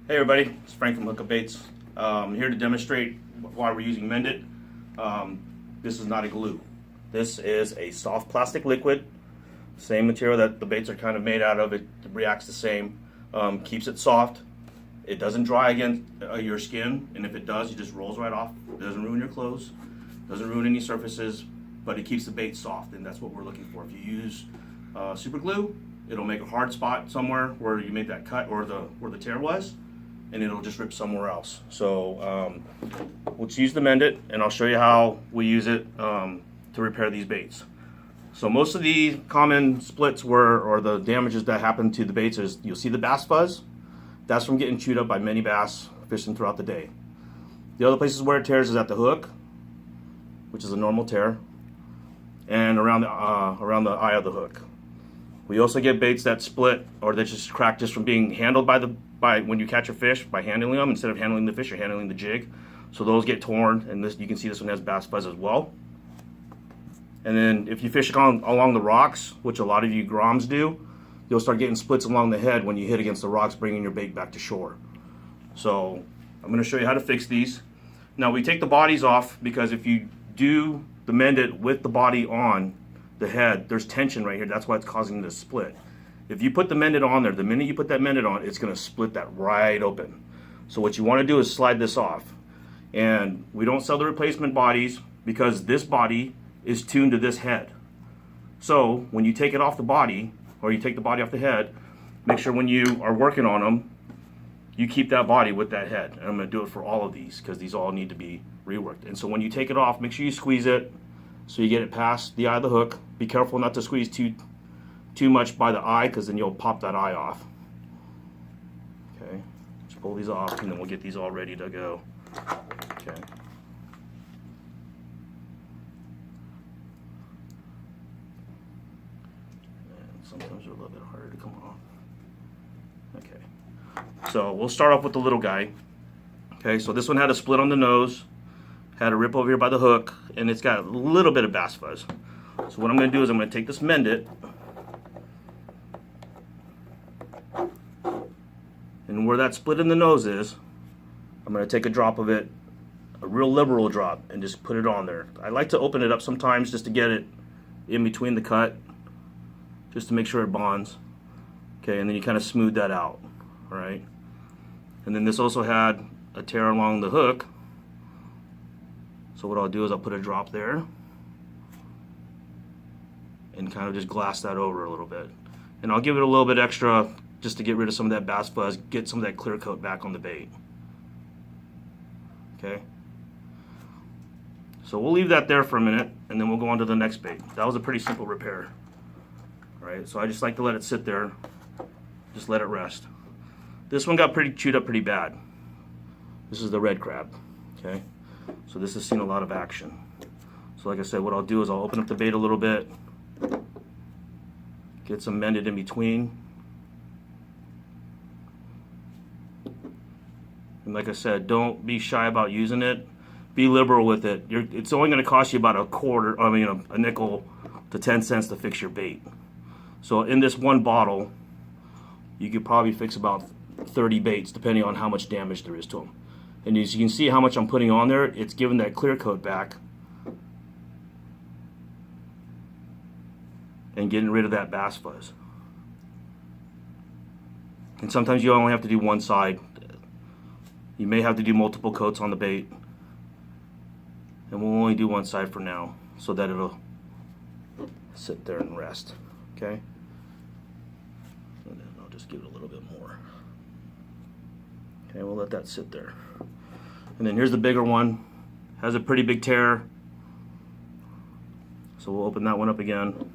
Hey everybody, it's Frank from Hookup Baits. I'm here to demonstrate why we're using Mend-It. This is not a glue. This is a soft plastic liquid. Same material that the baits are kind of made out of. It reacts the same. Keeps it soft. It doesn't dry against your skin, and if it does, it just rolls right off. It doesn't ruin your clothes. Doesn't ruin any surfaces, but it keeps the bait soft, and that's what we're looking for. If you use super glue, it'll make a hard spot somewhere where you made that cut or where the tear was, and it'll just rip somewhere else. So let's use the Mend-It, and I'll show you how we use it to repair these baits. So most of the common splits or the damages that happen to the baits is you'll see the bass fuzz. That's from getting chewed up by many bass fishing throughout the day. The other places where it tears is at the hook, which is a normal tear, and around the eye of the hook. We also get baits that split or that just crack just from being handled by when you catch a fish by handling them. Instead of handling the fish, you're handling the jig. So those get torn, and you can see this one has bass fuzz as well. And then if you fish along the rocks, which a lot of you groms do, you'll start getting splits along the head when you hit against the rocks, bringing your bait back to shore. So I'm going to show you how to fix these. Now we take the bodies off because if you do the Mend-It with the body on the head, there's tension right here. That's why it's causing this split. If you put the Mend-It on there, the minute you put that Mend-It on, it's going to split that right open. So what you want to do is slide this off. And we don't sell the replacement bodies because this body is tuned to this head. So when you take it off the body, or you take the body off the head, make sure when you are working on them, you keep that body with that head. And I'm going to do it for all of these because these all need to be reworked. And so when you take it off, make sure you squeeze it so you get it past the eye of the hook. Be careful not to squeeze too much by the eye because then you'll pop that eye off. Okay, just pull these off and then we'll get these all ready to go. Okay. Sometimes they're a little bit harder to come off. Okay, so we'll start off with the little guy. Okay, so this one had a split on the nose, had a rip over here by the hook, and it's got a little bit of bass fuzz. So what I'm going to do is I'm going to take this Mend-It, and where that split in the nose is, I'm going to take a drop of it, a real liberal drop, and just put it on there. I like to open it up sometimes just to get it in between the cut, just to make sure it bonds. Okay, and then you kind of smooth that out, all right? And then this also had a tear along the hook. So what I'll do is I'll put a drop there and kind of just glass that over a little bit. And I'll give it a little bit extra just to get rid of some of that bass fuzz, get some of that clear coat back on the bait. Okay? So we'll leave that there for a minute and then we'll go on to the next bait. That was a pretty simple repair. Right, so I just like to let it sit there, just let it rest. This one got pretty chewed up pretty bad. This is the red crab, okay? So this has seen a lot of action. So like I said, what I'll do is I'll open up the bait a little bit, get some Mend-It in between. And like I said, don't be shy about using it. Be liberal with it. It's only going to cost you about a nickel to 10 cents to fix your bait. So in this one bottle, you could probably fix about 30 baits depending on how much damage there is to them. And as you can see how much I'm putting on there, it's giving that clear coat back and getting rid of that bass fuzz. And sometimes you only have to do one side. You may have to do multiple coats on the bait. And we'll only do one side for now so that it'll sit there and rest. Okay? And then I'll just give it a little bit more. Okay, we'll let that sit there. And then here's the bigger one. Has a pretty big tear. So we'll open that one up again. Like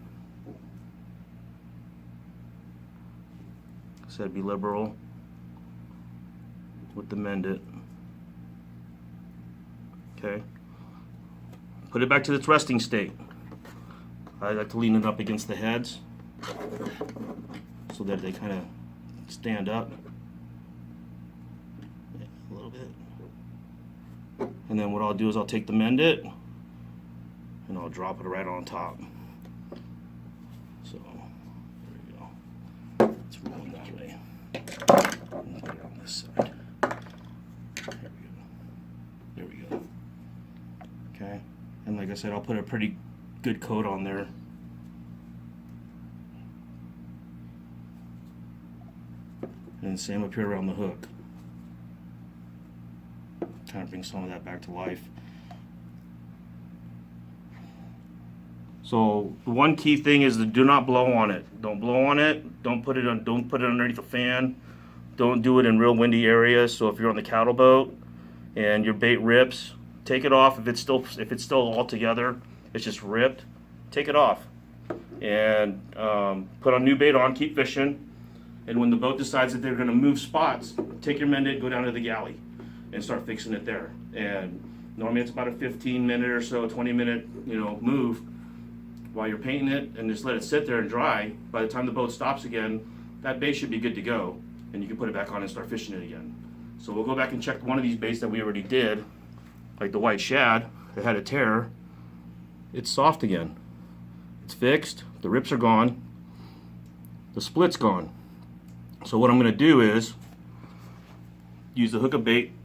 I said, be liberal with the Mend-It. Okay. Put it back to its resting state. I like to lean it up against the heads so that they kind of stand up a little bit. And then what I'll do is I'll take the Mend-It and I'll drop it right on top. So there we go. Let's roll it that way. And put it on this side. like I said, I'll put a pretty good coat on there. And same up here around the hook. Kind of bring some of that back to life. So the one key thing is to do not blow on it. Don't blow on it. Don't put it underneath a fan. Don't do it in real windy areas. So if you're on the cattle boat and your bait rips, take it off. If it's still all together, it's just ripped, take it off and put a new bait on. Keep fishing. And when the boat decides that they're going to move spots, take your Mend-It, go down to the galley, and start fixing it there. And normally it's about a 15-minute or so, 20-minute, move while you're painting it, and just let it sit there and dry. By the time the boat stops again, that bait should be good to go, and you can put it back on and start fishing it again. So we'll go back and check one of these baits that we already did, like the white shad that had a tear. It's soft again. It's fixed. The rips are gone. The split's gone. So what I'm going to do is use the hook of bait